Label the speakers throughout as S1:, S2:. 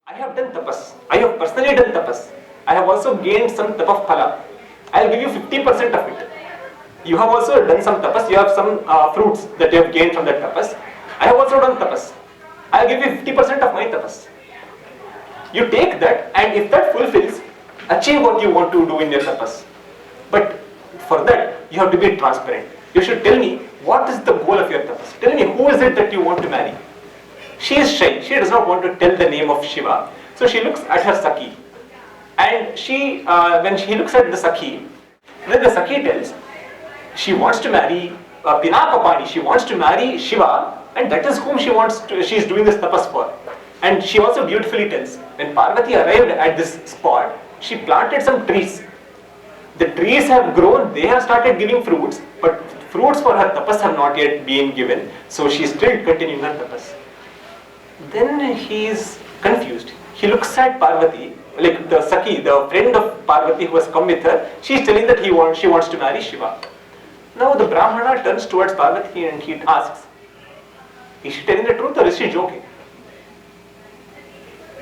S1: I have done tapas. I have personally done tapas. I have also gained some tapaf phala. I'll give you 50% of it. You have also done some tapas. You have some fruits that you have gained from that tapas. I have also done tapas. I'll give you 50% of my tapas. You take that, and if that fulfills, achieve what you want to do in your tapas. But for that, you have to be transparent. You should tell me what is the goal of your tapas. Tell me who is it that you want to marry. She is shy. She does not want to tell the name of Shiva. So she looks at her Sakhi. And she, when she looks at the Sakhi, then the Sakhi tells, she wants to marry Pinakapani. She wants to marry Shiva, and that is whom she is doing this tapas for. And she also beautifully tells, when Parvati arrived at this spot, she planted some trees. The trees have grown, they have started giving fruits, but fruits for her tapas have not yet been given, so she is still continuing her tapas. Then he is confused. He looks at Parvati, like the Sakhi, the friend of Parvati who has come with her. She is telling that she wants to marry Shiva. Now the Brahmana turns towards Parvati and he asks, is she telling the truth or is she joking?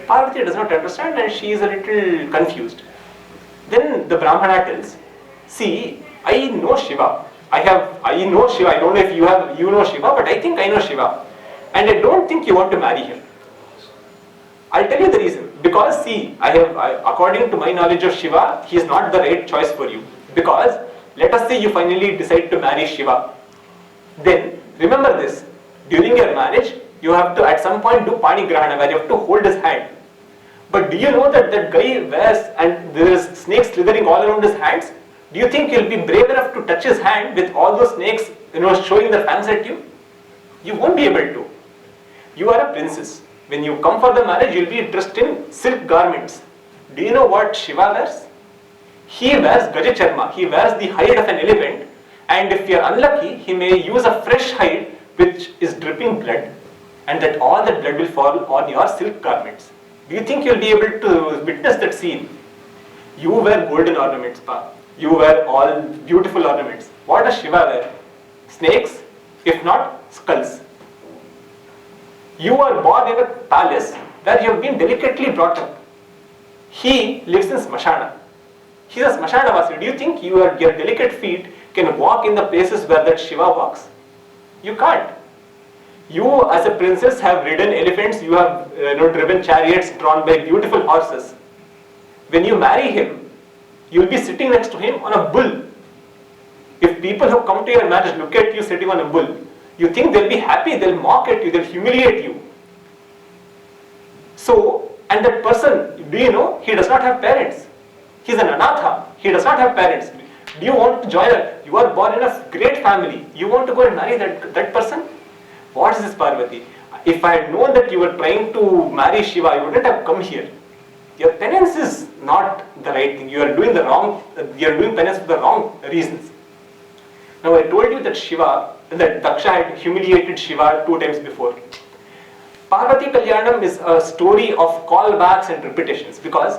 S1: Parvati does not understand and she is a little confused. Then the Brahmana tells, see, I know Shiva. I know Shiva. I don't know if you know Shiva, but I think I know Shiva. And I don't think you want to marry him. I'll tell you the reason. Because see, according to my knowledge of Shiva, he is not the right choice for you. Because let us say you finally decide to marry Shiva. Then remember this, during your marriage, you have to at some point do pani grahana, where you have to hold his hand. But do you know that that guy wears, and there is snakes slithering all around his hands? Do you think you'll be brave enough to touch his hand with all those snakes, showing their fangs at you? You won't be able to. You are a princess. When you come for the marriage, you'll be dressed in silk garments. Do you know what Shiva wears? He wears Gajacharma. He wears the hide of an elephant, and if you are unlucky, he may use a fresh hide which is dripping blood, and that all that blood will fall on your silk garments. Do you think you'll be able to witness that scene? You wear golden ornaments, Pa. You wear all beautiful ornaments. What does Shiva wear? Snakes, if not skulls. You are born in a palace where you have been delicately brought up. He lives in Smashana. He is a Smashanavasi. Do you think your delicate feet can walk in the places where that Shiva walks? You can't. You as a princess have ridden elephants, you have driven chariots drawn by beautiful horses. When you marry him, you will be sitting next to him on a bull. If people who come to your marriage look at you sitting on a bull, you think they'll be happy, they'll mock at you, they'll humiliate you. So, and that person, do you know, he does not have parents. He's an anatha, he does not have parents. Do you want to join her? You are born in a great family. You want to go and marry that person? What is this, Parvati? If I had known that you were trying to marry Shiva, I wouldn't have come here. Your penance is not the right thing. You are doing penance for the wrong reasons. Now I told you that Daksha had humiliated Shiva 2 times before. Parvathikalyanam is a story of callbacks and repetitions, because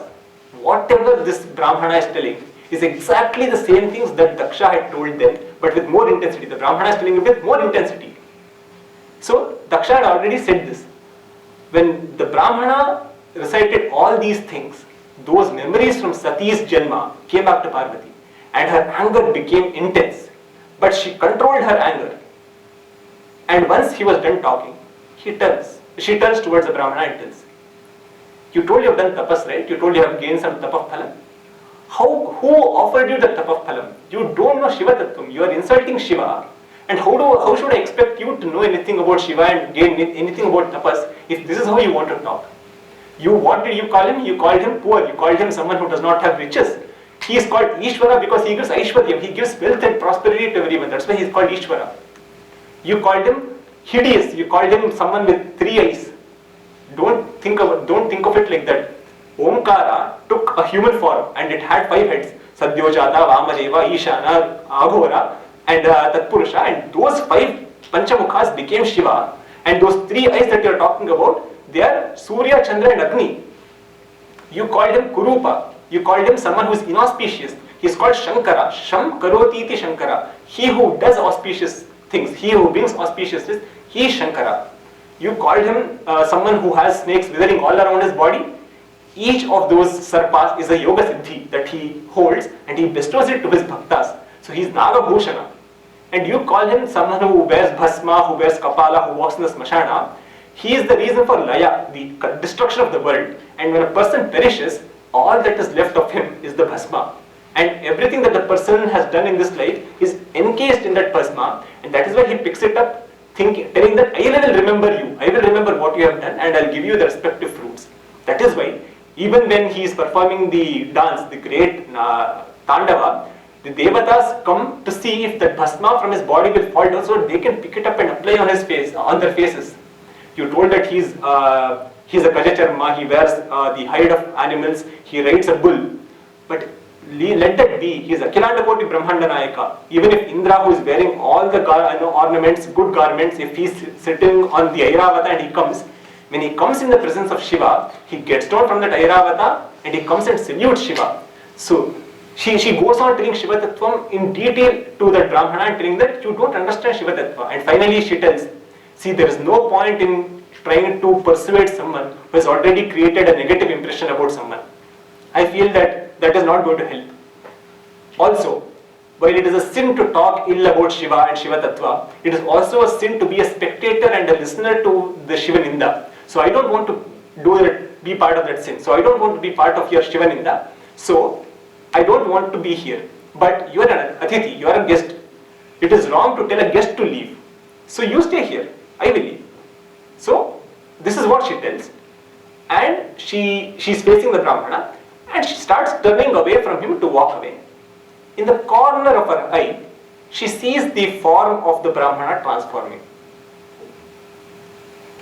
S1: whatever this Brahmana is telling is exactly the same things that Daksha had told them, but with more intensity. The Brahmana is telling it with more intensity. So Daksha had already said this. When the Brahmana recited all these things, those memories from Sati's Janma came back to Parvati, and her anger became intense. But she controlled her anger. And once he was done talking, she turns towards the Brahmana and tells, you told you have done tapas, right? You told you have gained some tapaf phalam. Who offered you the tapaf phalam? You don't know Shiva Tattvam. You are insulting Shiva. And how should I expect you to know anything about Shiva and gain anything about tapas if this is how you want to talk? What did you call him? You called him poor. You called him someone who does not have riches. He is called Ishvara because he gives Aishwaryam. He gives wealth and prosperity to everyone. That's why he is called Ishvara. You called him hideous. You called him someone with 3 eyes. Don't think of it like that. Omkara took a human form and it had 5 heads. Sadyojata, Vamadeva, Ishana, Aghora, and Tatpurusha, and those 5 Panchamukhas became Shiva, and those 3 eyes that you are talking about, they are Surya, Chandra and Agni. You called him Kurupa, you called him someone who is inauspicious. He is called Shankara, Sham Karoti iti Shankara. He who does auspicious things, he who brings auspiciousness, he is Shankara. You called him someone who has snakes withering all around his body. each of those sarpas is a yoga siddhi that he holds and he bestows it to his bhaktas. So he is Nagabhushana. And you call him someone who wears bhasma, who wears kapala, who walks in the smashana. He is the reason for laya, the destruction of the world. And when a person perishes, all that is left of him is the bhasma. And everything that the person has done in this life is encased in that bhasma. And that is why he picks it up, telling that I will remember you, I will remember what you have done, and I'll give you the respective fruits. That is why, even when he is performing the dance, the great Tandava, the Devatas come to see if that bhasma from his body will fall down so they can pick it up and apply on his face, on their faces. You told that he's a Gajacharma, he wears the hide of animals, he rides a bull. But let that be, he is Akhilandakoti Brahmanda Nayaka. Even if Indra, who is wearing all the ornaments, good garments, if he's sitting on the Airavata and he comes, when he comes in the presence of Shiva, he gets down from that Airavata and he comes and salutes Shiva. So she goes on telling Shiva Tattvam in detail to that Brahmana and telling that you don't understand Shiva Tattva. And finally she tells, see, there is no point in trying to persuade someone who has already created a negative impression about someone. I feel that is not going to help. Also, while it is a sin to talk ill about Shiva and Shiva Tattva, it is also a sin to be a spectator and a listener to the Shiva Ninda. So I don't want to be part of that sin. So I don't want to be part of your Shiva Ninda. So I don't want to be here. But you are an Atithi, you are a guest. It is wrong to tell a guest to leave. So you stay here, I will leave. So this is what she tells. And she's facing the Brahmana and she starts turning away from him to walk away. In the corner of her eye, she sees the form of the Brahmana transforming.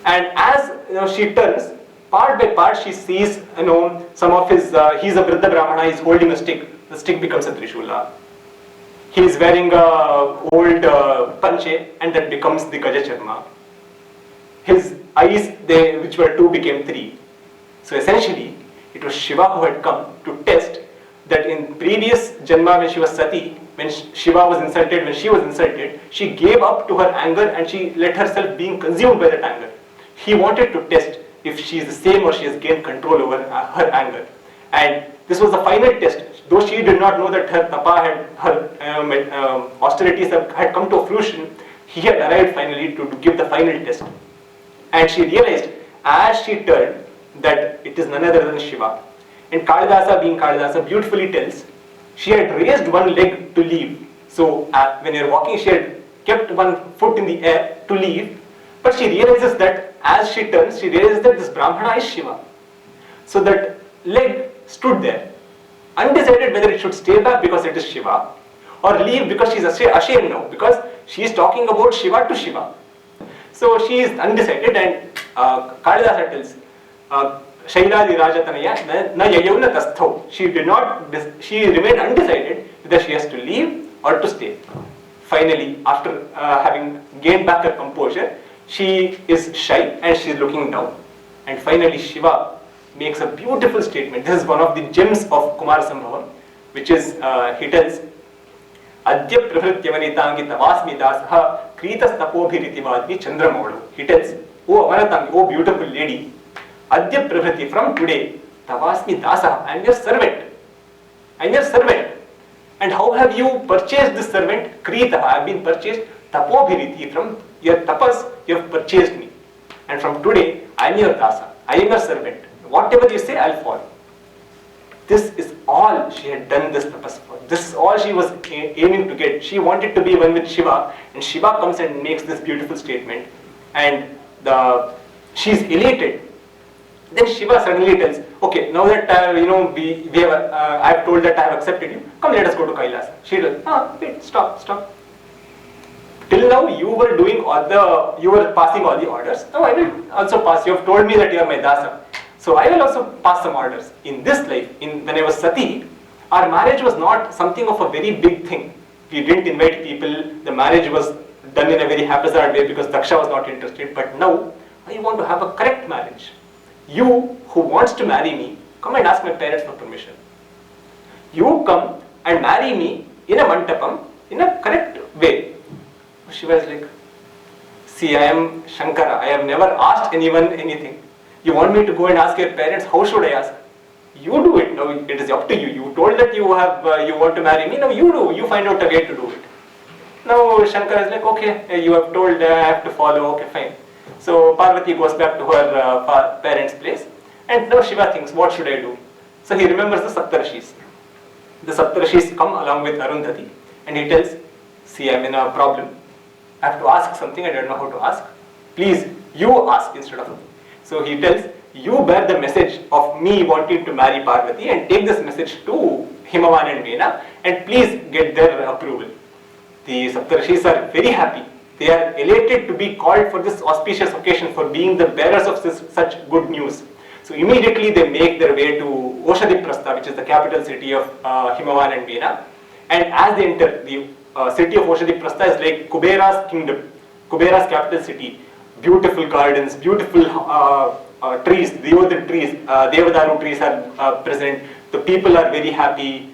S1: And as she turns, part by part she sees some of his, he's a Vriddha Brahmana, he's holding a stick. The stick becomes a Trishula. He is wearing a old panche and that becomes the Gajacharma. His eyes, which were 2, became 3. So essentially, it was Shiva who had come to test that in previous Janma when she was Sati, when Shiva was insulted, when she was insulted, she gave up to her anger and she let herself being consumed by that anger. He wanted to test if she is the same or she has gained control over her anger. And this was the final test. Though she did not know that her tapa her austerities had come to fruition, he had arrived finally to give the final test. And she realized as she turned that it is none other than Shiva. And Kalidasa, being Kalidasa, beautifully tells, she had raised one leg to leave. So when you are walking, she had kept one foot in the air to leave. But she realizes that as she turns, she realizes that this Brahmana is Shiva. So that leg stood there, undecided whether it should stay back because it is Shiva, or leave because she is ashamed now, because she is talking about Shiva to Shiva. So she is undecided, and Kalidasa tells, Shailadi Rajatanaya na yayavna tastho. She remained undecided whether she has to leave or to stay. Finally, after having gained back her composure, she is shy and she is looking down. And finally Shiva makes a beautiful statement. This is one of the gems of Kumara Sambhavam, which is, he tells, Adya Prabhrityavanithangi tavasmi dasaha kritas tapobhiritivadvi chandramaudu. He tells, oh Avanatangi, oh beautiful lady, Adya Prabhriti, from today, tavasmi dasaha, I am your servant. I am your servant. And how have you purchased this servant? Kritaha, I have been purchased. Tapobhiriti, from your tapas, you have purchased me. And from today, I am your dasa. I am your servant. Whatever you say, I'll follow. This is all she had done this tapas for. This is all she was aiming to get. She wanted to be one with Shiva, and Shiva comes and makes this beautiful statement. And she is elated. Then Shiva suddenly tells, okay, now that I have told that I have accepted you, come, let us go to Kailasa. She tells, wait, stop. Till now you were passing all the orders. Now I will also pass. You have told me that you are my dasa. So I will also pass some orders. In this life, when I was Sati, our marriage was not something of a very big thing. We didn't invite people. The marriage was done in a very haphazard way because Daksha was not interested. But now, I want to have a correct marriage. You who wants to marry me, come and ask my parents for permission. You come and marry me in a mantapam in a correct way. Shiva is like, see, I am Shankara. I have never asked anyone anything. You want me to go and ask your parents? How should I ask? You do it. Now it is up to you. You told that you want to marry me. Now you do. You find out a way to do it. Now Shankar is like, okay, you have told, I have to follow. Okay, fine. So Parvati goes back to her parents' place, and now Shiva thinks, what should I do? So he remembers the Saptarshis. The Saptarshis come along with Arundhati, and he tells, see, I'm in a problem. I have to ask something, I don't know how to ask. Please, you ask instead of me. So he tells, you bear the message of me wanting to marry Parvati and take this message to Himavan and Mena, and please get their approval. The Saptarshis are very happy. They are elated to be called for this auspicious occasion, for being the bearers of such good news. So immediately they make their way to Oshadiprastha, which is the capital city of Himavan and Mena. And as they enter, the city of Oshadiprastha is like Kubera's kingdom, Kubera's capital city. Beautiful gardens, beautiful trees, Devadaru trees are present. The people are very happy.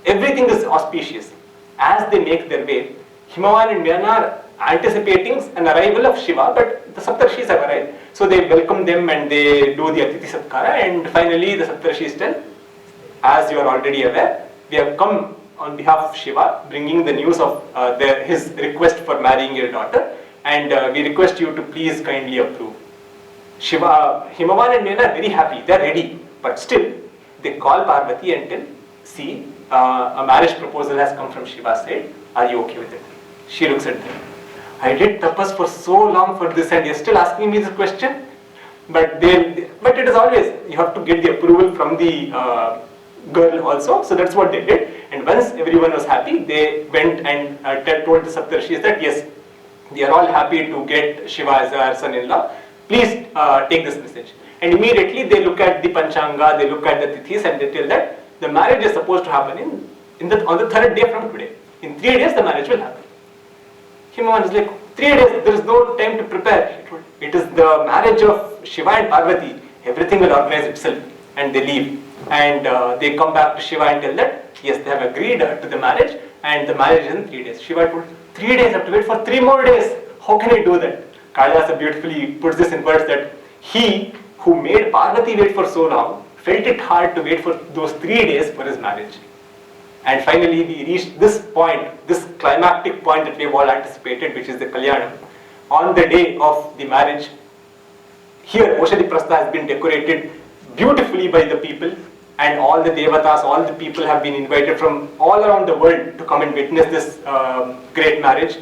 S1: Everything is auspicious. As they make their way, Himavan and Mena are anticipating an arrival of Shiva, but the Saptarshis have arrived. So they welcome them and they do the Atithi Satkara, and finally the Saptarshis tell, as you are already aware, we have come on behalf of Shiva, bringing the news of his request for marrying your daughter, and we request you to please kindly approve. Himavan and Mena are very happy, they are ready, but still they call Parvati and tell, see, a marriage proposal has come from Shiva's side, are you okay with it? She looks at them. I did tapas for so long for this and you're still asking me this question? But it is always, you have to get the approval from the girl also, so that's what they did. And once everyone was happy, they went and told the Saptarshis that yes, they are all happy to get Shiva as our son-in-law. Please take this message. And immediately they look at the Panchanga, they look at the Tithis, and they tell that the marriage is supposed to happen on the third day from today. In 3 days the marriage will happen. Himavan is like, 3 days, there is no time to prepare. It is the marriage of Shiva and Parvati. Everything will organize itself. And they leave. And they come back to Shiva and tell that, yes, they have agreed to the marriage, and the marriage is in 3 days. Shiva told, 3 days, I have to wait for 3 more days. How can I do that? Kalidasa beautifully puts this in words that he who made Parvati wait for so long felt it hard to wait for those 3 days for his marriage. And finally we reached this point, this climactic point that we have all anticipated, which is the Kalyanam. On the day of the marriage, here Oshadiprastha has been decorated beautifully by the people, and all the devatas, all the people have been invited from all around the world to come and witness this great marriage.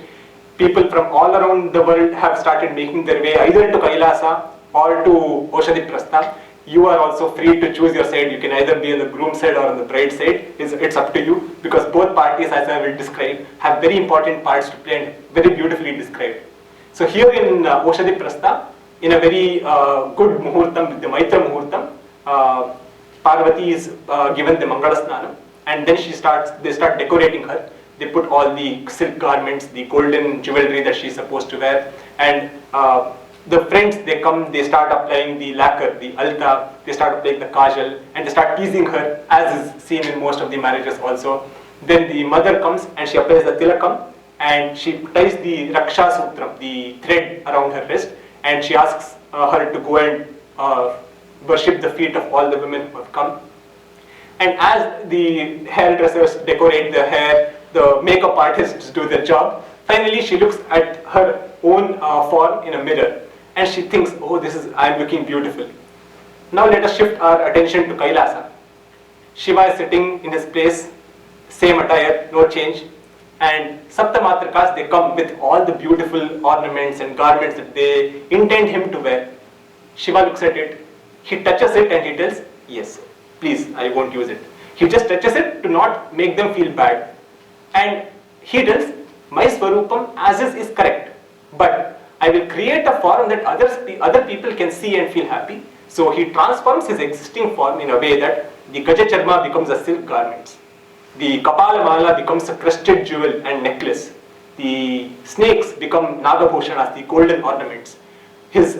S1: People from all around the world have started making their way either to Kailasa or to Oshadiprastha. You are also free to choose your side. You can either be on the groom side or on the bride side. It's up to you, because both parties, as I will describe, have very important parts to play and very beautifully described. So here in Oshadiprastha, in a very good muhurtam, the Maitra muhurtam, Parvati is given the Mangala Snanam, and then they start decorating her. They put all the silk garments, the golden jewelry that she is supposed to wear, and the friends, they come, they start applying the lacquer, the alta, they start applying the kajal, and they start teasing her, as is seen in most of the marriages also. Then the mother comes and she applies the tilakam, and she ties the Raksha Sutram, the thread around her wrist, and she asks her to go and worship the feet of all the women who have come. And as the hairdressers decorate the hair, the makeup artists do their job, finally she looks at her own form in a mirror, and she thinks, oh, I am looking beautiful. Now let us shift our attention to Kailasa. Shiva is sitting in his place, same attire, no change, and Saptamatrikas, they come with all the beautiful ornaments and garments that they intend him to wear. Shiva looks at it, he touches it and he tells, yes, please, I won't use it. He just touches it to not make them feel bad. And he tells, my Swarupam as is correct, but I will create a form that other people can see and feel happy. So he transforms his existing form in a way that the Gaja Charma becomes a silk garment, the Kapala Mala becomes a crested jewel and necklace, the snakes become Nagabhushanas, the golden ornaments, his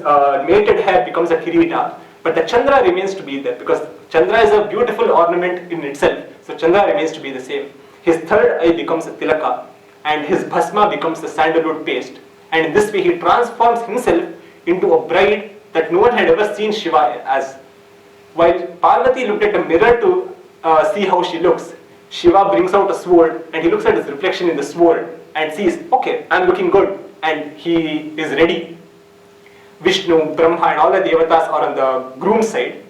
S1: mated hair becomes a Kirita, but the Chandra remains to be there, because Chandra is a beautiful ornament in itself, so Chandra remains to be the same. His third eye becomes a Tilaka, and his Bhasma becomes the sandalwood paste. And in this way he transforms himself into a bride that no one had ever seen Shiva as. While Parvati looked at a mirror to see how she looks, Shiva brings out a sword and he looks at his reflection in the sword and sees, okay, I'm looking good, and he is ready. Vishnu, Brahma and all the devatas are on the groom side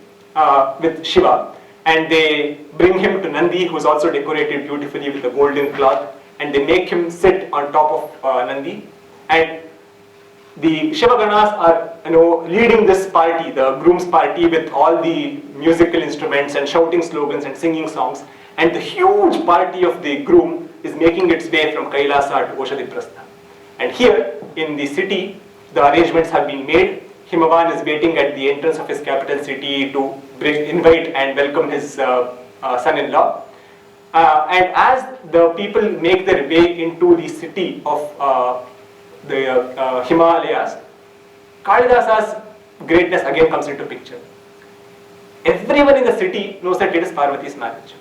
S1: with Shiva, and they bring him to Nandi, who is also decorated beautifully with a golden cloth, and they make him sit on top of Nandi, and the Shiva Ganas are leading this party, the groom's party, with all the musical instruments and shouting slogans and singing songs, and the huge party of the groom is making its way from Kailasa to Oshadiprastha. And here in the city, the arrangements have been made. Himavan is waiting at the entrance of his capital city to invite and welcome his son-in-law. And as the people make their way into the city of the Himalayas, Kalidasa's greatness again comes into picture. Everyone in the city knows that it is Parvati's marriage.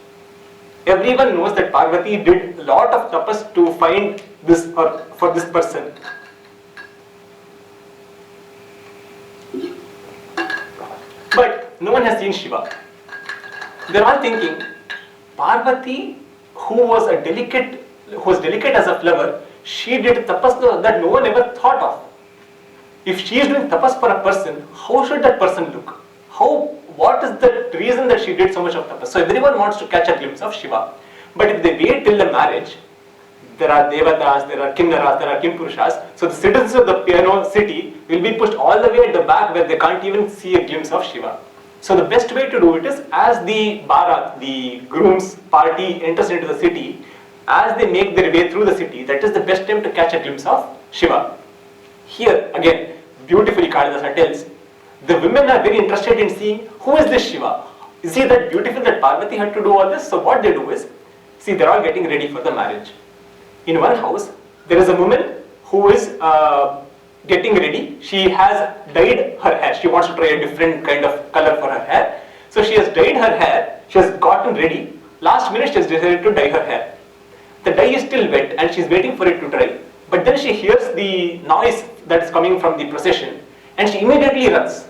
S1: Everyone knows that Parvati did a lot of tapas to find this or for this person. But no one has seen Shiva. They're all thinking, Parvati, who was delicate as a flower, she did tapas that no one ever thought of. If she is doing tapas for a person, how should that person look? What is the reason that she did so much of tapas? So everyone wants to catch a glimpse of Shiva. But if they wait till the marriage, there are devatas, there are kinnaras, there are kimpurushas. So the citizens of the piano city will be pushed all the way at the back where they can't even see a glimpse of Shiva. So the best way to do it is, as the Bharat, the groom's party, enters into the city, as they make their way through the city, that is the best time to catch a glimpse of Shiva. Here again, beautifully Kalidasa tells, the women are very interested in seeing, who is this Shiva? Is he that beautiful that Parvati had to do all this? So what they do is, see, they're all getting ready for the marriage. In one house, there is a woman who is getting ready. She has dyed her hair. She wants to try a different kind of color for her hair. So she has dyed her hair. She has gotten ready. Last minute, she has decided to dye her hair. The dye is still wet and she is waiting for it to dry. But then she hears the noise that is coming from the procession and she immediately runs.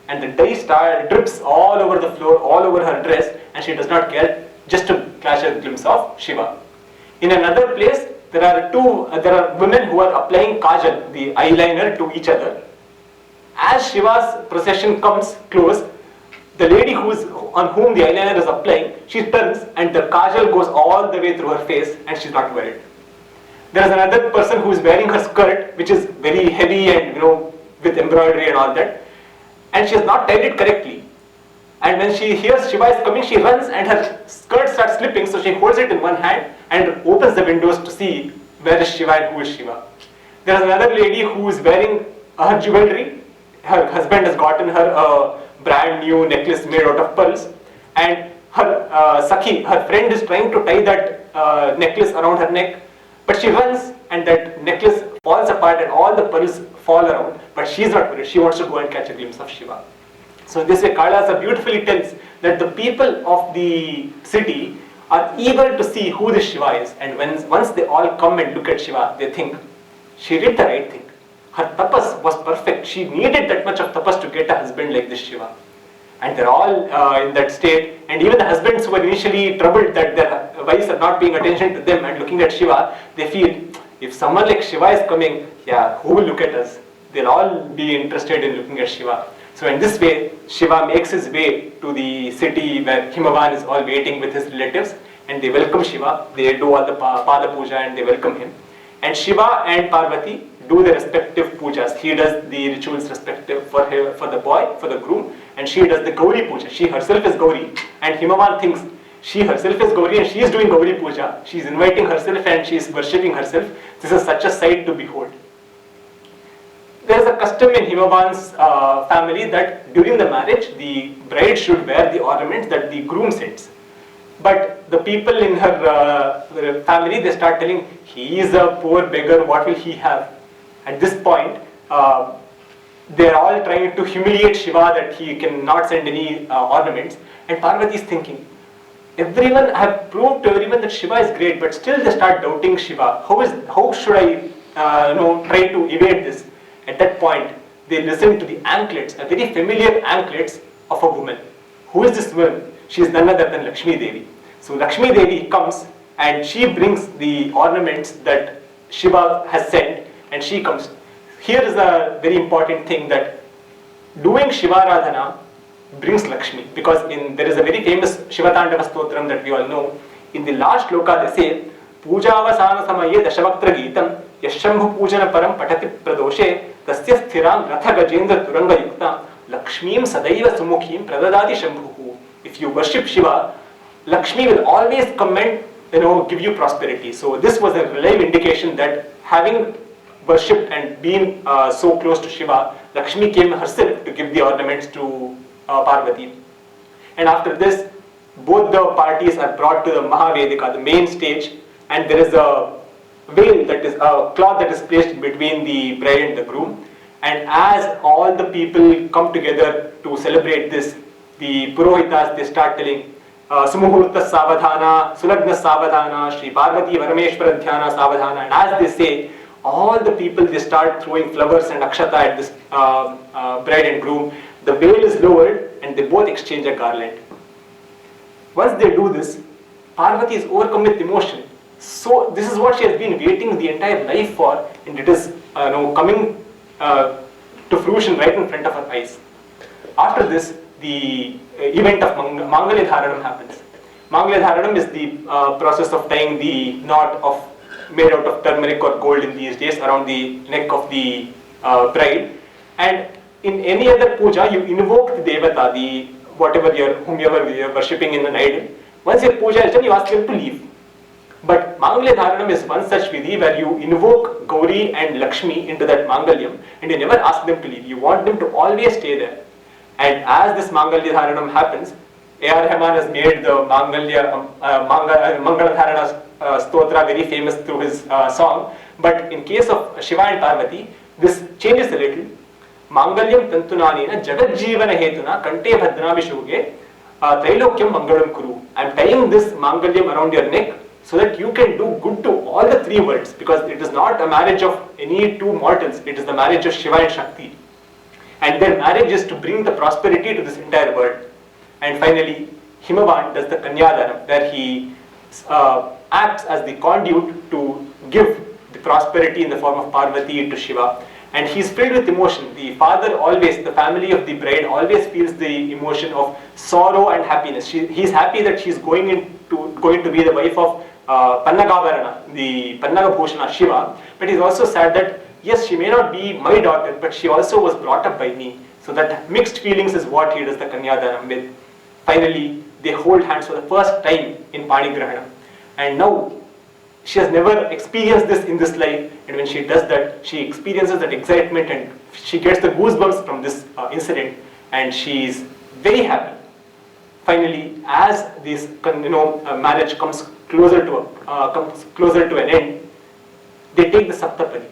S1: And the dye drips all over the floor, all over her dress, and she does not care, just to catch a glimpse of Shiva. In another place, there are women who are applying kajal, the eyeliner, to each other. As Shiva's procession comes close, the lady on whom the eyeliner is applying, she turns and the kajal goes all the way through her face and she's not worried. There is another person who is wearing her skirt, which is very heavy and with embroidery and all that, and she has not tied it correctly. And when she hears Shiva is coming, she runs and her skirt starts slipping, so she holds it in one hand and opens the windows to see where is Shiva and who is Shiva. There is another lady who is wearing her jewelry. Her husband has gotten her a brand new necklace made out of pearls, and her Sakhi, her friend, is trying to tie that necklace around her neck, but she runs and that necklace falls apart and all the pearls fall around, but she is not worried. She wants to go and catch a glimpse of Shiva. So in this way, Kalasa beautifully tells that the people of the city are eager to see who this Shiva is, and once they all come and look at Shiva, they think, she did the right thing. Her tapas was perfect. She needed that much of tapas to get a husband like this Shiva. And they're all in that state, and even the husbands who were initially troubled that their wives are not paying attention to them and looking at Shiva, they feel, if someone like Shiva is coming, who will look at us? They'll all be interested in looking at Shiva. So in this way, Shiva makes his way to the city where Himavan is all waiting with his relatives, and they welcome Shiva. They do all the Pada Puja and they welcome him. And Shiva and Parvati do their respective pujas. He does the rituals respective for the boy, for the groom, and she does the Gauri Puja. She herself is Gauri, and Himavan thinks she herself is Gauri and she is doing Gauri Puja. She is inviting herself and she is worshipping herself. This is such a sight to behold. There is a custom in Himavan's family that during the marriage, the bride should wear the ornaments that the groom sends. But the people in her family, they start telling, he is a poor beggar, what will he have? At this point, they are all trying to humiliate Shiva that he cannot send any ornaments. And Parvati is thinking, I have proved to everyone that Shiva is great, but still they start doubting Shiva. How should I try to evade this? At that point, they listen to the anklets, a very familiar anklets of a woman Who is this woman? She is none other than Lakshmi Devi. So Lakshmi Devi comes and she brings the ornaments that Shiva has sent, and she comes. Here is a very important thing, that doing Shivaradhana brings Lakshmi, because there is a very famous Shiva Tandava Stotram that we all know. In the last shloka they say, Pujavasana samaye dashavaktra geetam yashambhu pujana param patati pradoshe tasya sthiram ratha gajendra turanga yukta Lakshmim sadaiva sumukhim pradadati shambhuhu. If you worship Shiva, Lakshmi will always come and give you prosperity. So this was a live indication that having worshipped and been so close to Shiva, Lakshmi came herself to give the ornaments to Parvati. And after this, both the parties are brought to the Mahavedika, the main stage, and there is a veil, that is a cloth that is placed between the bride and the groom. And as all the people come together to celebrate this, the Purohitas, they start telling Sumuhurta Savadhana, Sulagna Savadhana, Shri Parvati Parameshwara Dhyana Savadhana. And as they say, all the people, they start throwing flowers and akshata at this bride and groom. The veil is lowered and they both exchange a garland. Once they do this, Parvati is overcome with emotion. So this is what she has been waiting the entire life for, and it is coming to fruition right in front of her eyes. After this, the event of Mangalya Dharanam happens. Mangalya Dharanam is the process of tying the knot made out of turmeric or gold in these days around the neck of the bride. And in any other puja, you invoke the devata, whomever you are worshipping in an idol. Once your puja is done, you ask them to leave. But Mangalya Dharanam is one such vidhi where you invoke Gauri and Lakshmi into that Mangalyam, and you never ask them to leave. You want them to always stay there. And as this Mangalya Dharanam happens, A.R. Rahman has made the Mangala Dharana Stotra very famous through his song. But in case of Shiva and Parvati, this changes a little. Mangalyam tantunanina jagadjivana hetuna kante bhadna vishuge trilokyam mangalam kuru. I am tying this Mangalyam around your neck so that you can do good to all the three worlds, because it is not a marriage of any two mortals, it is the marriage of Shiva and Shakti. And their marriage is to bring the prosperity to this entire world. And finally, Himavan does the Kanyadanam, where he acts as the conduit to give the prosperity in the form of Parvati to Shiva. And he is filled with emotion. The father always, the family of the bride always feels the emotion of sorrow and happiness. He is happy that she is going to be the wife of Pannagavarana, the Pannaga Bhushana Shiva. But he is also sad that yes, she may not be my daughter, but she also was brought up by me. So that mixed feelings is what he does the Kanyadanam with. Finally, they hold hands for the first time in Panigrahana. And now, she has never experienced this in this life, and when she does that, she experiences that excitement and she gets the goosebumps from this incident, and she is very happy. Finally, as this marriage comes closer to an end, they take the Saptapadi.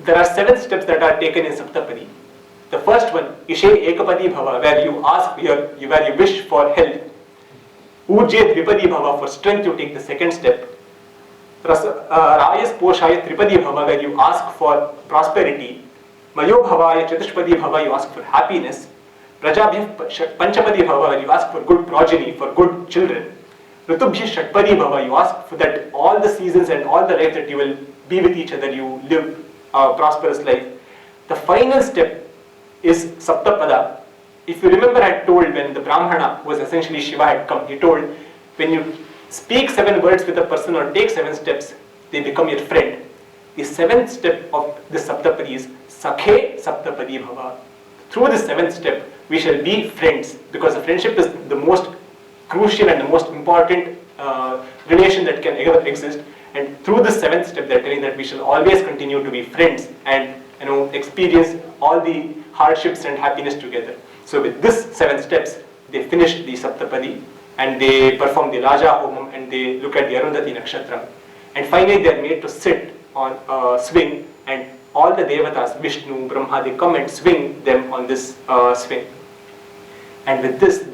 S1: There are 7 steps that are taken in Saptapadi. The first one, Ishe Ekapadi Bhava, where you ask, where you wish for health. Ujje Tripadi Bhava, for strength you take the second step. Rayas Poshaya Tripadi Bhava, where you ask for prosperity. Mayo Bhavaya Chatushpadi Bhava, you ask for happiness. Prajabhya Panchapadi Bhava, where you ask for good progeny, for good children. Ritubhya Shatpadi Bhava, you ask for that all the seasons and all the life that you will be with each other, you live a prosperous life. The final step is Saptapada. If you remember, I had told when the Brahmana was essentially Shiva had come, he told, when you speak 7 words with a person or take 7 steps, they become your friend. The 7th step of this Saptapadi is Sakhe Saptapadi Bhava. Through this 7th step, we shall be friends, because the friendship is the most crucial and the most important relation that can ever exist. And through this 7th step, they are telling that we shall always continue to be friends and experience all the hardships and happiness together. So with this 7 steps, they finish the Saptapadi and they perform the Raja Homam and they look at the Arundhati Nakshatra. And finally, they are made to sit on a swing, and all the Devatas, Vishnu, Brahma, they come and swing them on this swing. And with this,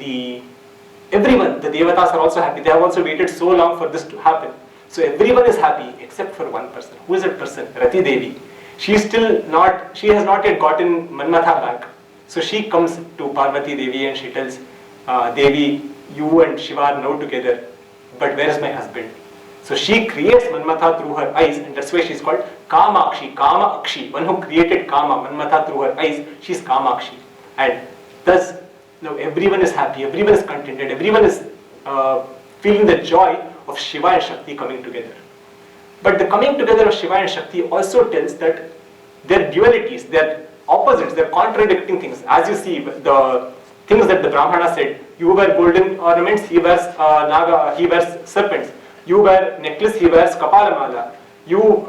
S1: everyone, the Devatas are also happy. They have also waited so long for this to happen. So everyone is happy except for one person. Who is that person? Rati Devi. She has not yet gotten Manmatha back. So she comes to Parvati Devi and she tells, Devi, you and Shiva are now together, but where is my husband? So she creates Manmatha through her eyes, and that's why she's called Kamakshi, Kama Akshi, one who created Kama, Manmatha through her eyes, she's Kamakshi. And thus, now everyone is happy, everyone is contented, everyone is feeling the joy of Shiva and Shakti coming together. But the coming together of Shiva and Shakti also tells that their dualities, their opposites, their contradicting things. As you see, the things that the Brahmana said, you wear golden ornaments, he wears naga, he wears serpents. You wear necklace, he wears kapalamala. You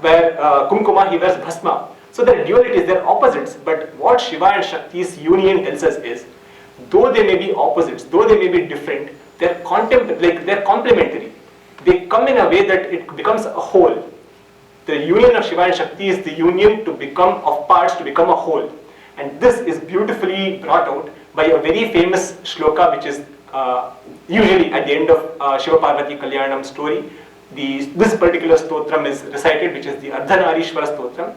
S1: wear kumkuma, he wears bhasma. So there are dualities, they are opposites. But what Shiva and Shakti's union tells us is, though they may be opposites, though they may be different, they are complementary. They come in a way that it becomes a whole. The union of Shiva and Shakti is the union to become of parts to become a whole. And this is beautifully brought out by a very famous shloka, which is usually at the end of Shiva Parvathikalyanam story. This particular stotram is recited, which is the Ardhanarishvara stotram,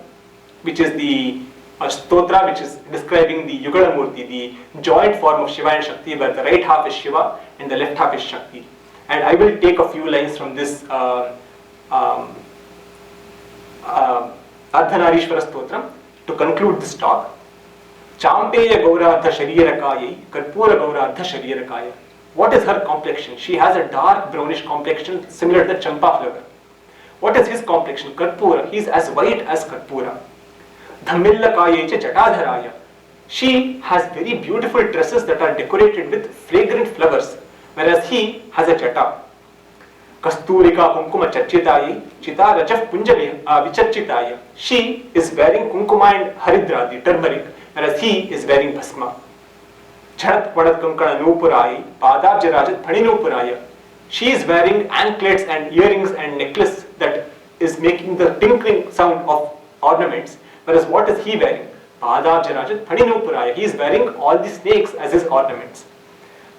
S1: which is the stotra which is describing the Yugala Murti, the joint form of Shiva and Shakti, where the right half is Shiva and the left half is Shakti. And I will take a few lines from this Ardhanarishvara stotram to conclude this talk. Champeya Gauradha Sharirakayi, Karpura Gauradha Sharirakaya. What is her complexion? She has a dark brownish complexion similar to the champa flower. What is his complexion? Karpura. He is as white as Karpura. Dhammillakaye cha Jatadharaya. She has very beautiful dresses that are decorated with fragrant flowers, whereas he has a jata. Kasturika Kumkuma Chachitayi, Chita Rajaf Punja Vichachitaya. She is wearing Kumkuma and Haridra, the turmeric, whereas he is wearing Bhasma. Charat Padat Kankana Nupurayi, Padabja Rajat Paninupuraya. She is wearing anklets and earrings and necklace that is making the tinkling sound of ornaments. Whereas what is he wearing? Padabja Rajat Paninupuraya. He is wearing all the snakes as his ornaments.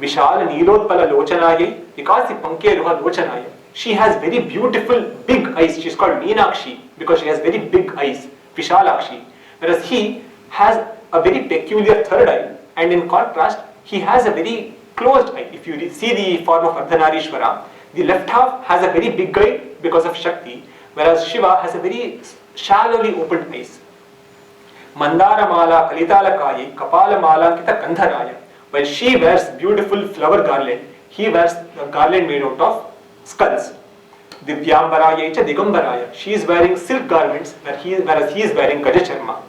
S1: Vishal Nilotpala Lochanaye, Vikasi Panke Ruha Lochanaya. She has very beautiful big eyes. She is called Meenakshi because she has very big eyes, Vishalakshi. Whereas he has a very peculiar third eye, and in contrast, he has a very closed eye. If you see the form of Ardhanarishvara, the left half has a very big eye because of Shakti, whereas Shiva has a very shallowly opened eyes. Mandara Mala Kalitalakayi, Kapala Mala Kita Kandharaya. While she wears beautiful flower garland, he wears a garland made out of skulls. Divyambaraya cha Digambaraya. She is wearing silk garments, whereas he is wearing Gajacharma.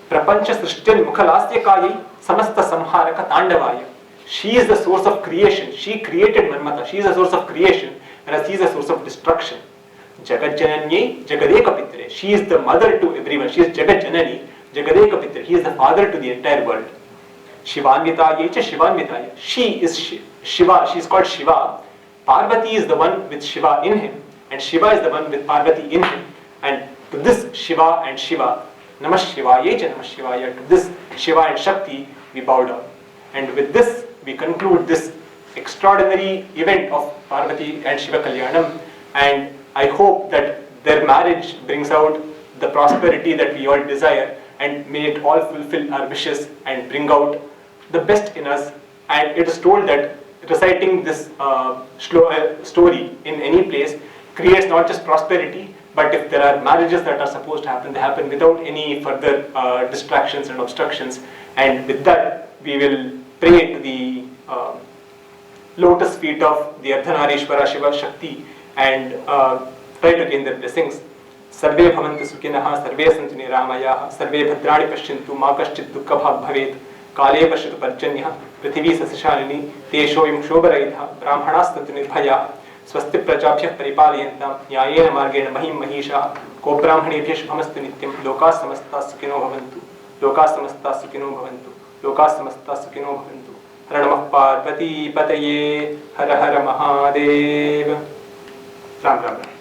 S1: Prapancha Srishtan Mukhalasthakayi Samasta Samharaka Tandavaya. She is the source of creation. She created Manmata. She is the source of creation, whereas he is the source of destruction. Jagat Jananye Jagadeka Pitre. She is the mother to everyone. She is Jagat Janani, Jagadeka Pitre. He is the father to the entire world. Shivanvitaya cha Shivanvitaya. She is Shiva. She is called Shiva. Parvati is the one with Shiva in him, and Shiva is the one with Parvati in him. And to this Shiva and Shiva, Namah Shivaya cha Namah Shivaya, to this Shiva and Shakti, we bow down. And with this, we conclude this extraordinary event of Parvati and Shiva Kalyanam. And I hope that their marriage brings out the prosperity that we all desire, and may it all fulfill our wishes and bring out the best in us. And it is told that reciting this story in any place creates not just prosperity, but if there are marriages that are supposed to happen, they happen without any further distractions and obstructions. And with that, we will pray to the lotus feet of the Ardhanarishvara Shiva Shakti and try to gain their blessings. Sarve bhavantu sukhinah, sarve santu niramayah, sarve bhadrani pashyantu, ma kaschid dukkha bhag bhavet, kale pashyatu parjanyah, prithvi sasashalini, tesho vim shobharayitha, brahmanastantu nirbhayah, swasti prajabhyah paripalayantam, nyayena margena mahim mahisha, ko brahmanebhyah shubhamastu nityam, loka samasta sukhino bhavantu, loka samasta sukhino bhavantu, loka samasta sukhino bhavantu. Har Namah Parvati Pataye, Har Har Mahadev. Ram Ram Ram.